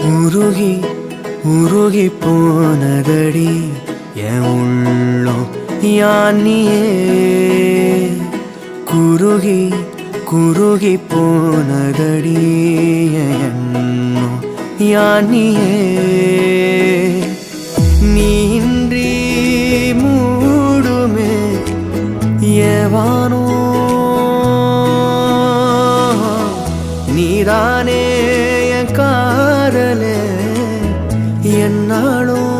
உருகி உருகி போனதடி என் உள்ளம் யானியே குருகி குருகி போனதடி என் எண்ணம் யானியே நீன்றி மூடுமே ஏவானோ நீதானே என் காதலே என்னாலும்